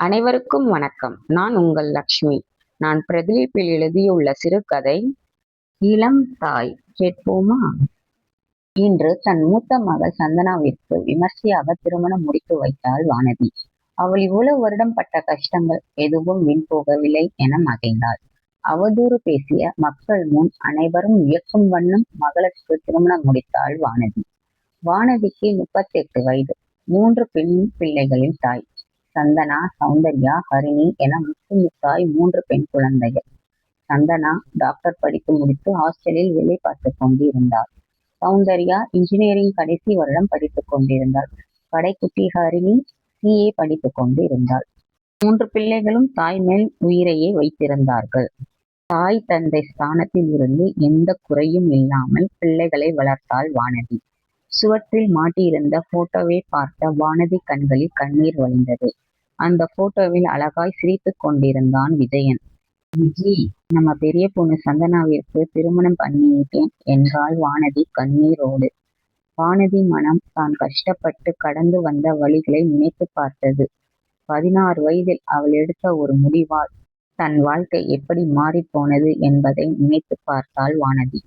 அனைவருக்கும் வணக்கம். நான் உங்கள் லக்ஷ்மி. நான் பிரதிலிப்பில் எழுதியுள்ள சிறுகதை இளம் தாய். கேட்போமா? இன்று தன் மூத்த மகள் சந்தனாவிற்கு விமர்சையாக திருமணம் முடித்து வைத்தாள் வானதி. அவள் இவ்வளவு வருடம் பட்ட கஷ்டங்கள் எதுவும் வீண் போகவில்லை என மகிழ்ந்தாள். அவதூறு பேசிய மக்கள் முன் அனைவரும் வியக்கும் வண்ணம் மகளுக்கு திருமணம் முடித்தாள் வானதி. வானதிக்கு 38 வயது. 3 பெண் பிள்ளைகளின் தாய். சந்தனா, சௌந்தர்யா, ஹரிணி என முத்தாய் 3 பெண் குழந்தைகள். சந்தனா டாக்டர் படித்து முடித்து ஹாஸ்டலில் வேலை பார்த்துக் கொண்டிருந்தாள். சௌந்தர்யா இன்ஜினியரிங் கடைசி வருடம் படித்துக் கொண்டிருந்தாள். கடைக்குட்டி ஹரிணி CA படித்துக் கொண்டிருந்தாள். 3 பிள்ளைகளும் தாய் மேல் உயிரையே வைத்திருந்தார்கள். தாய் தந்தை ஸ்தானத்தில் இருந்து எந்த குறையும் இல்லாமல் பிள்ளைகளை வளர்த்தாள் வானதி. சுவற்றில் மாட்டியிருந்த போட்டோவை பார்த்த வானதி கண்களில் கண்ணீர் வழிந்தது. அந்த போட்டோவில் அழகாய் சிரித்துக் கொண்டிருந்தான் விஜயன். விஜி, நம்ம பெரிய பொண்ணு சந்தனாவிற்கு திருமணம் பண்ணிவிட்டேன் என்றாள் வானதி கண்ணீரோடு. வானதி மனம் தான் கஷ்டப்பட்டு கடந்து வந்த வழிகளை நினைத்து பார்த்தது. 16 வயதில் அவள் எடுத்த ஒரு முடிவால் தன் வாழ்க்கை எப்படி மாறிப்போனது என்பதை நினைத்து பார்த்தாள் வானதி.